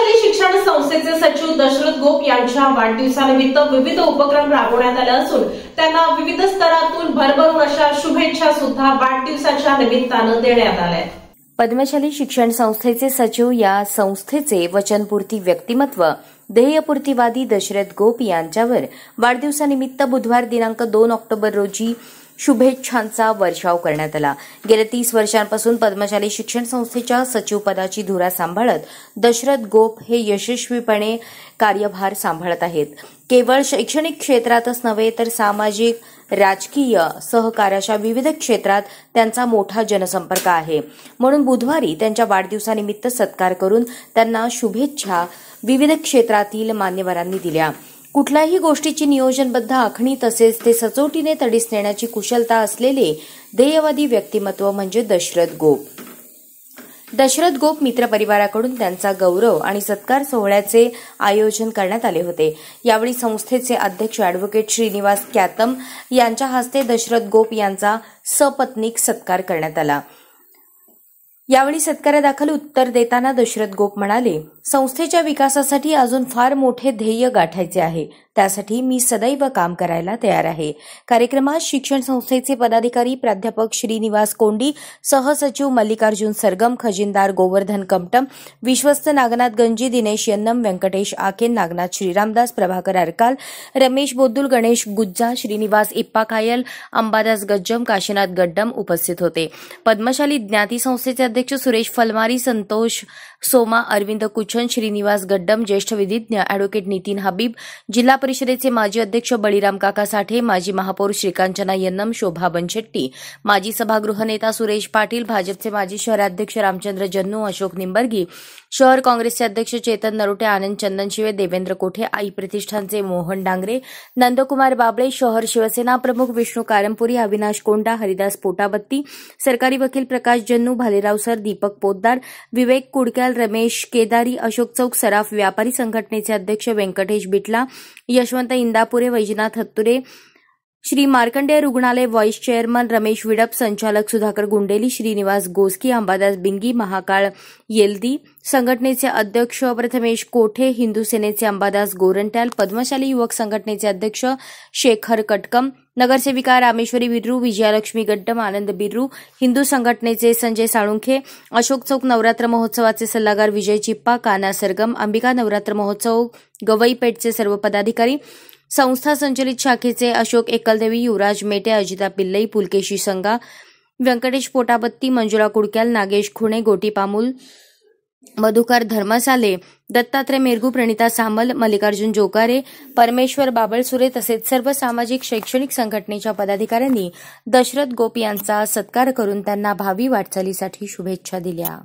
पद्मशाली शिक्षण संस्थेचे सचिव दशरथ गोप यांच्या वाढदिवसानिमित्त विविध उपक्रम राबवण्यात आले असून त्यांना विविध स्तरातून भरभरून अशा शुभेच्छा सुद्धा वाढदिवसाच्या निमित्तानं देण्यात आल्या। पद्मशाली शिक्षण संस्थेचे सचिव या संस्थेचे वचनपूर्ती व्यक्तिमत्व ध्येयपूर्तीवादी दशरथ गोप यांच्यावर वाढदिवसानिमित्त बुधवार दिनांक 2 ऑक्टोबर रोजी शुभेच्छांचा वर्षाव करण्यात आला। गेल्या 30 वर्षांपासून पद्मशाली शिक्षण संस्थेच्या सचिव पदाची धुरा सांभाळत दशरथ गोप हे यशस्वीपणे कार्यभार सांभाळत आहेत। केवळ शैक्षणिक क्षेत्रातच नव्हे तर सामाजिक, राजकीय, सहकार्याच्या विविध क्षेत्रात त्यांचा मोठा जनसंपर्क आहे। म्हणून बुधवारी त्यांच्या वाढदिवसानिमित्त सत्कार करून त्यांना शुभेच्छा विविध क्षेत्रातील मान्यवरांनी दिल्या। कुठल्याही गोष्टीची नियोजनबद्ध आखणी तसेच ते सचोटीने तडीस नेण्याची कुशलता असलेले ध्येयवादी व्यक्तिमत्व म्हणजे दशरथ गोप। दशरथ गोप मित्र परिवाराकडून त्यांचा गौरव आणि सत्कार सोहळ्याचे आयोजन करण्यात आले होते। यावेळी संस्थेचे अध्यक्ष अॅडव्होकेट श्रीनिवास कॅतम यांच्या हस्ते दशरथ गोप यांचा सपत्नीक सत्कार करण्यात आला। यावेळी सत्कारादाखल उत्तर देताना दशरथ गोप म्हणाले, संस्थेच्या विकासासाठी अजून फार मोठे ध्येय गाठायचे आहे, त्यासाठी मी सदैव काम करायला तयार आहे। कार्यक्रमात शिक्षण संस्थेचे पदाधिकारी प्राध्यापक श्रीनिवास कोंडी, सहसचिव मल्लिकार्जुन सरगम, खजिनदार गोवर्धन कमटम, विश्वस्त नागनाथ गंजी, दिनेश यन्नम, व्यंकटेश आकेन, नागनाथ श्रीरामदास, प्रभाकर अरकाल, रमेश बोद्दुल, गणेश गुज्जा, श्रीनिवास इप्पा कायल, अंबादास गज्जम, काशीनाथ गड्डम उपस्थित होते। पद्मशाली ज्ञाती संस्थेचे अध्यक्ष सुरेश फलमारी, संतोष सोमा, अरविंद कुचन, श्रीनिवास गड्डम, ज्येष्ठ विधिज्ञ अॅडव्होकेट नितीन हबीब, जिल्हा परिषदेचे माजी अध्यक्ष बळीराम काका साठे, माजी महापौर श्रीकांचना यन्नम, शोभा बनशेट्टी, माजी सभागृह नेता सुरेश पाटील, भाजपचे माजी शहराध्यक्ष रामचंद्र जन्नू, अशोक निंबर्गी, शहर काँग्रेसचे अध्यक्ष चेतन नरोटे, आनंद चंदनशिवे, देवेंद्र कोठे, आई प्रतिष्ठानचे मोहन डांगरे, नंदकुमार बाबळे, शहर शिवसेना प्रमुख विष्णू कारंपुरी, अविनाश कोंडा, हरिदास पोटाबत्ती, सरकारी वकील प्रकाश जन्नू, भालेराव सर, दीपक पोद्दार, विवेक कुडक्याल, रमेश केदारी, अशोक चौक सराफ व्यापारी संघटनेचे अध्यक्ष व्यंकटेश बिटला, यशवंत इंदापुरे, वैजनाथ हत्तुरे, श्री मार्कंडेय रुग्णालय व्हाईस चेअरमन रमेश विडप, संचालक सुधाकर गुंडेली, श्रीनिवास गोस्की, अंबादास बिंगी, महाकाळ येल्दी, संघटनेचे अध्यक्ष प्रथमेश कोठे, हिंदू सेनेचे अंबादास गोरंट्याल, पद्मशाली युवक संघटनेचे अध्यक्ष शेखर कटकम, नगरसेविका रामेश्वरी बिर्रू, विजयालक्ष्मी गड्डम, आनंद बिर्रू, हिंदू संघटनेचे संजय साळुंखे, अशोक चौक नवरात्र महोत्सवाचे सल्लागार विजय चिप्पा, काना सरगम, अंबिका नवरात्र महोत्सव गवई पेठचे सर्व पदाधिकारी, संस्था संचलित शाखेचे अशोक एकलदेवी, युवराज मेटे, अजिता पिल्लई, पुलकेशी संगा, व्यंकटेश पोटाबत्ती, मंजुळा कुडक्याल, नागेश खुणे, गोटी पामुल, मधुकर धर्मसाले, दत्तात्रय मेरगू, प्रणिता सामल, मल्लिकार्जुन जोकारे, परमेश्वर बाबळसुरे तसेच सर्व सामाजिक शैक्षणिक संघटनेच्या पदाधिकाऱ्यांनी दशरथ गोप यांचा सत्कार करून त्यांना भावी वाटचालीसाठी शुभेच्छा दिल्या।